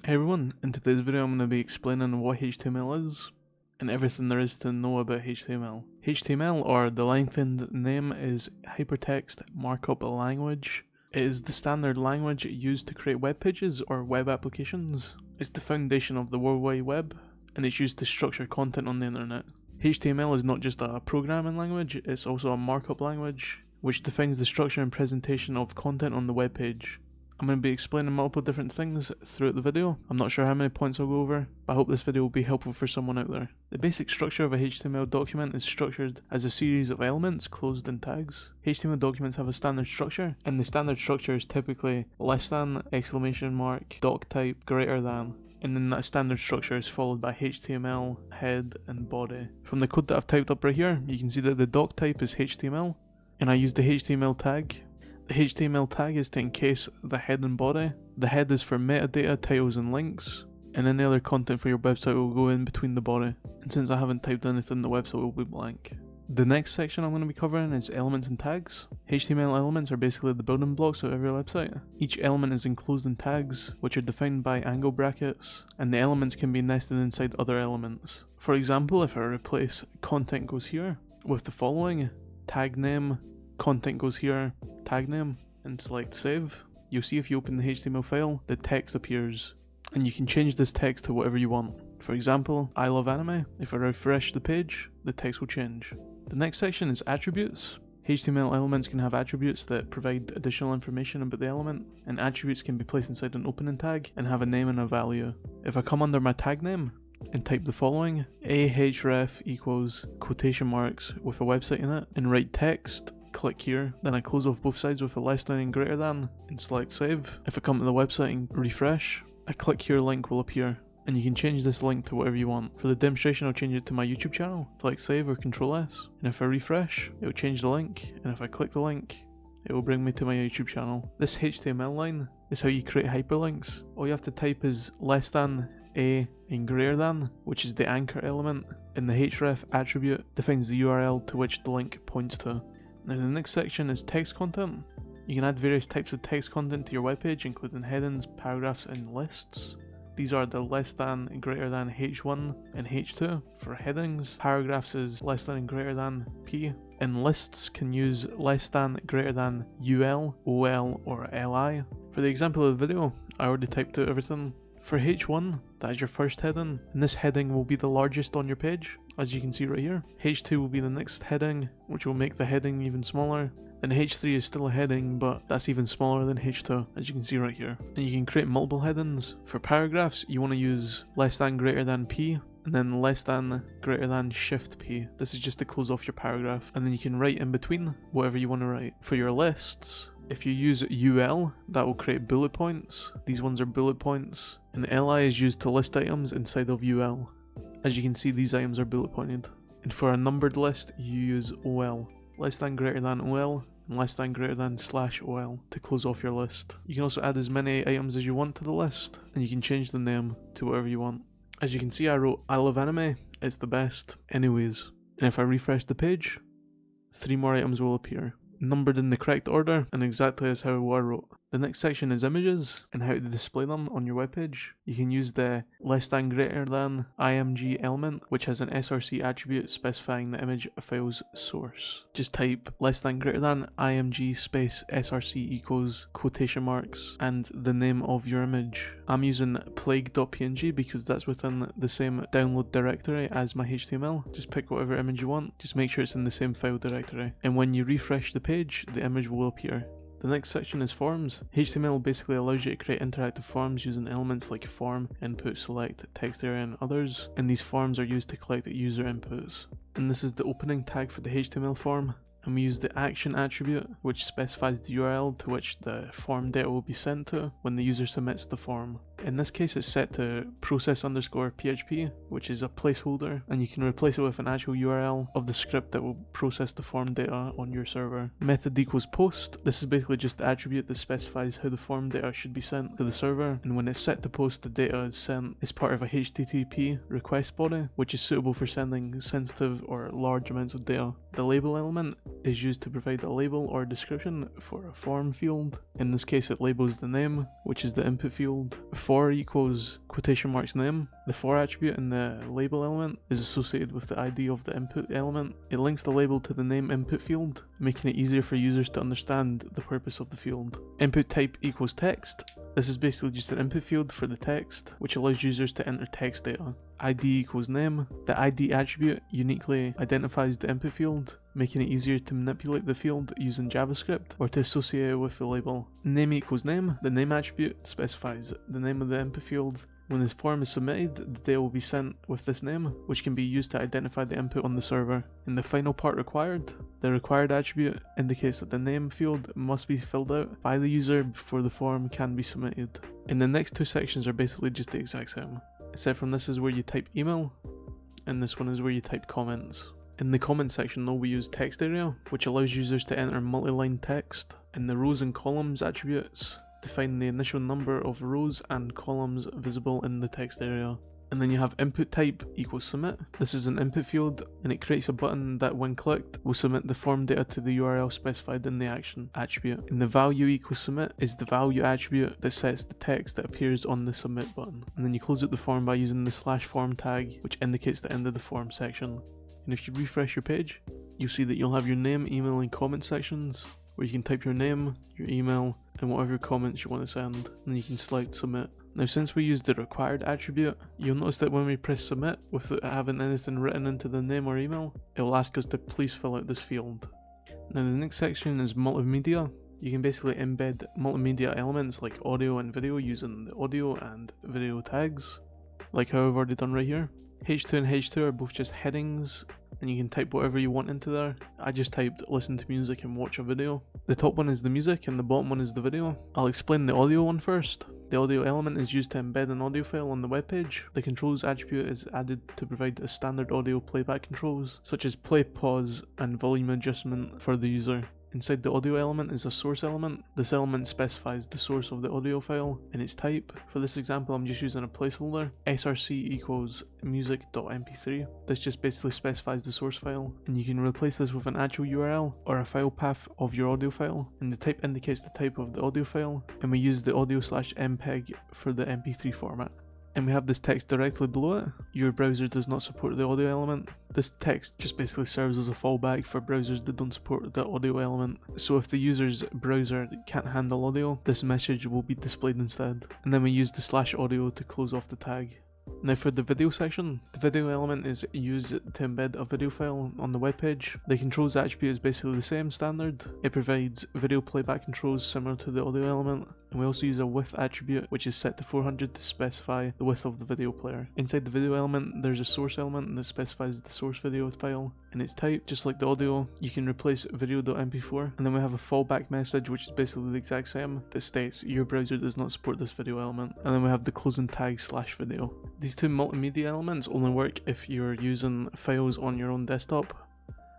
Hey everyone, in today's video I'm going to be explaining what HTML is and everything there is to know about HTML. HTML, or the lengthened name, is Hypertext Markup Language. It is the standard language used to create web pages or web applications. It's the foundation of the World Wide Web, and it's used to structure content on the internet. HTML is not just a programming language, it's also a markup language, which defines the structure and presentation of content on the web page. I'm going to be explaining multiple different things throughout the video. I'm not sure how many points I'll go over, but I hope this video will be helpful for someone out there. The basic structure of a HTML document is structured as a series of elements closed in tags. HTML documents have a standard structure, and the standard structure is typically less than, exclamation mark, doc type, greater than. And then that standard structure is followed by HTML, head, and body. From the code that I've typed up right here, you can see that the doc type is HTML, and I use the HTML tag. The HTML tag is to encase the head and body. The head is for metadata, titles and links, and any other content for your website will go in between the body. And since I haven't typed anything, the website will be blank. The next section I'm going to be covering is elements and tags. HTML elements are basically the building blocks of every website. Each element is enclosed in tags, which are defined by angle brackets, and the elements can be nested inside other elements. For example, if I replace content goes here with the following: tag name, content goes here, tag name, and select save, you'll see if you open the HTML file, the text appears, and you can change this text to whatever you want. For example, I love anime. If I refresh the page, the text will change. The next section is attributes. HTML elements can have attributes that provide additional information about the element, and attributes can be placed inside an opening tag and have a name and a value. If I come under my tag name and type the following, ahref equals quotation marks with a website in it, and write text, click here, then I close off both sides with a less than and greater than, and select save. If I come to the website and refresh, a click here link will appear, and you can change this link to whatever you want. For the demonstration, I'll change it to my YouTube channel. Select save or Control S, and if I refresh, it will change the link, and if I click the link, it will bring me to my YouTube channel. This HTML line is how you create hyperlinks. All you have to type is less than, a, and greater than, which is the anchor element, and the href attribute defines the URL to which the link points to. Now the next section is text content. You can add various types of text content to your webpage, including headings, paragraphs, and lists. These are the less than and greater than h1 and h2. For headings, paragraphs is less than and greater than p, and lists can use less than, greater than ul, ol, or li. For the example of the video, I already typed out everything. For h1, that is your first heading, and this heading will be the largest on your page, as you can see right here. h2 will be the next heading, which will make the heading even smaller. Then h3 is still a heading, but that's even smaller than h2, as you can see right here. And you can create multiple headings. For paragraphs, you want to use less than, greater than p, and then less than, greater than shift p. This is just to close off your paragraph, and then you can write in between whatever you want to write. For your lists, if you use ul, that will create bullet points. These ones are bullet points, and li is used to list items inside of ul. As you can see, these items are bullet pointed. And for a numbered list, you use ol, less than, greater than ol, and less than, greater than /ol to close off your list. You can also add as many items as you want to the list, and you can change the name to whatever you want. As you can see, I wrote I love anime, it's the best, anyways. And if I refresh the page, 3 more items will appear, numbered in the correct order and exactly as how I wrote. The next section is images and how to display them on your webpage. You can use the less than, greater than img element, which has an src attribute specifying the image file's source. Just type less than, greater than img space src equals quotation marks and the name of your image. I'm using plague.png because that's within the same download directory as my HTML. Just pick whatever image you want, just make sure it's in the same file directory. And when you refresh the page, the image will appear. The next section is forms. HTML basically allows you to create interactive forms using elements like form, input, select, text area, and others, and these forms are used to collect user inputs. And this is the opening tag for the HTML form. And we use the action attribute, which specifies the URL to which the form data will be sent to when the user submits the form. In this case, it's set to process_php, which is a placeholder, and you can replace it with an actual URL of the script that will process the form data on your server. Method equals post. This is basically just the attribute that specifies how the form data should be sent to the server, and when it's set to post, the data is sent as part of a HTTP request body, which is suitable for sending sensitive or large amounts of data. The label element is used to provide a label or description for a form field. In this case it labels the name, which is the input field. For equals quotation marks name. The for attribute in the label element is associated with the ID of the input element. It links the label to the name input field, making it easier for users to understand the purpose of the field. Input type equals text. This is basically just an input field for the text, which allows users to enter text data. ID equals name. The ID attribute uniquely identifies the input field, making it easier to manipulate the field using JavaScript or to associate it with the label. Name equals name. The name attribute specifies the name of the input field. When this form is submitted, the data will be sent with this name, which can be used to identify the input on the server. In the final part required, the required attribute indicates that the name field must be filled out by the user before the form can be submitted. And the next two sections are basically just the exact same, except from this is where you type email, and this one is where you type comments. In the comment section though, we use text area, which allows users to enter multi-line text, and the rows and columns attributes define the initial number of rows and columns visible in the text area. And then you have input type equals submit. This is an input field, and it creates a button that when clicked will submit the form data to the URL specified in the action attribute. And the value equals submit is the value attribute that sets the text that appears on the submit button. And then you close out the form by using the /form tag, which indicates the end of the form section. And if you refresh your page, you'll see that you'll have your name, email and comment sections, where you can type your name, your email, and whatever comments you want to send, and then you can select submit. Now since we use the required attribute, you'll notice that when we press submit without having anything written into the name or email, it will ask us to please fill out this field. Now the next section is multimedia. You can basically embed multimedia elements like audio and video using the audio and video tags, like how I've already done right here. H2 and H2 are both just headings, and you can type whatever you want into there. I just typed listen to music and watch a video. The top one is the music and the bottom one is the video. I'll explain the audio one first. The audio element is used to embed an audio file on the web page. The controls attribute is added to provide a standard audio playback controls, such as play, pause, and volume adjustment for the user. Inside the audio element is a source element. This element specifies the source of the audio file and its type. For this example, I'm just using a placeholder. src equals music.mp3. This just basically specifies the source file, and you can replace this with an actual URL or a file path of your audio file, and the type indicates the type of the audio file, and we use the audio/mpeg for the mp3 format. And we have this text directly below it. Your browser does not support the audio element. This text just basically serves as a fallback for browsers that don't support the audio element. So if the user's browser can't handle audio, this message will be displayed instead. And then we use the /audio to close off the tag. Now for the video section, the video element is used to embed a video file on the web page. The controls attribute is basically the same standard. It provides video playback controls similar to the audio element, and we also use a width attribute which is set to 400 to specify the width of the video player. Inside the video element there's a source element that specifies the source video file and its type. Just like the audio, you can replace video.mp4, and then we have a fallback message which is basically the exact same that states your browser does not support this video element, and then we have the closing tag /video. These two multimedia elements only work if you're using files on your own desktop.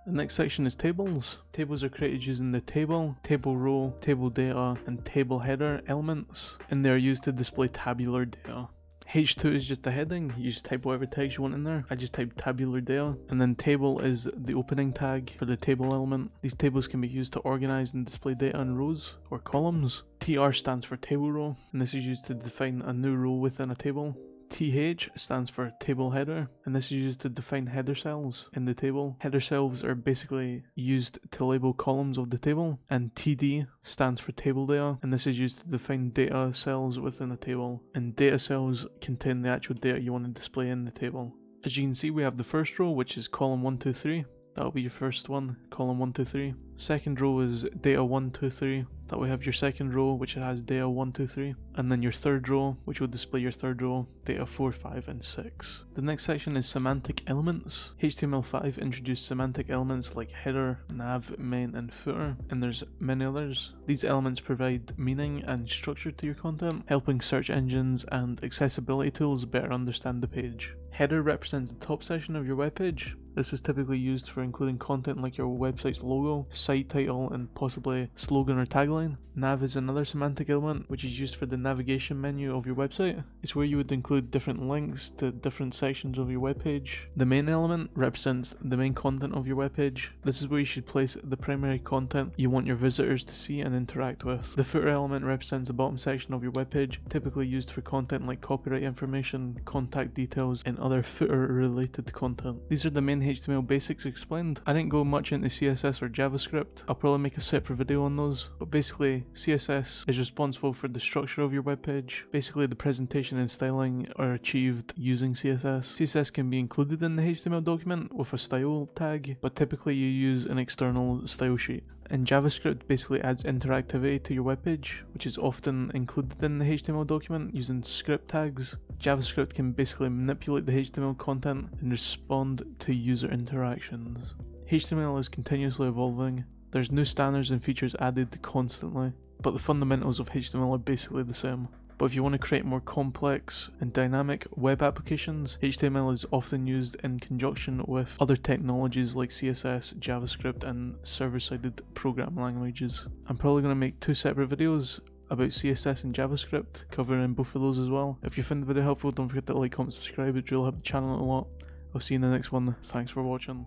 The next section is tables. Tables are created using the table, table row, table data, and table header elements, and they are used to display tabular data. H2 is just a heading. You just type whatever tags you want in there. I just typed tabular data, and then table is the opening tag for the table element. These tables can be used to organize and display data in rows or columns. TR stands for table row, and this is used to define a new row within a table. TH stands for table header, and this is used to define header cells in the table. Header cells are basically used to label columns of the table. And TD stands for table data, and this is used to define data cells within a table. And data cells contain the actual data you want to display in the table. As you can see, we have the first row, which is column 1, 2, 3. That'll be your first one, column 1, 2, 3. Second row is data 1, 2, 3. That we have your second row, which has data 1, 2, 3. And then your third row, which will display your third row, data 4, 5, and 6. The next section is semantic elements. HTML5 introduced semantic elements like header, nav, main, and footer, and there's many others. These elements provide meaning and structure to your content, helping search engines and accessibility tools better understand the page. Header represents the top section of your web page. This is typically used for including content like your website's logo, site title, and possibly slogan or tagline. Nav is another semantic element which is used for the navigation menu of your website. It's where you would include different links to different sections of your webpage. The main element represents the main content of your webpage. This is where you should place the primary content you want your visitors to see and interact with. The footer element represents the bottom section of your webpage, typically used for content like copyright information, contact details, and other footer related content. These are the main HTML basics explained. I didn't go much into CSS or JavaScript. I'll probably make a separate video on those, but basically CSS is responsible for the structure of your webpage. Basically the presentation and styling are achieved using CSS. CSS can be included in the HTML document with a style tag, but typically you use an external style sheet. And JavaScript basically adds interactivity to your webpage, which is often included in the HTML document using script tags. JavaScript can basically manipulate the HTML content and respond to user interactions. HTML is continuously evolving. There's new standards and features added constantly, but the fundamentals of HTML are basically the same. But if you want to create more complex and dynamic web applications, HTML is often used in conjunction with other technologies like CSS, JavaScript, and server-sided programming languages. I'm probably going to make 2 separate videos about CSS and JavaScript, covering both of those as well. If you found the video helpful, don't forget to like, comment, subscribe, it really helps the channel a lot. I'll see you in the next one. Thanks for watching.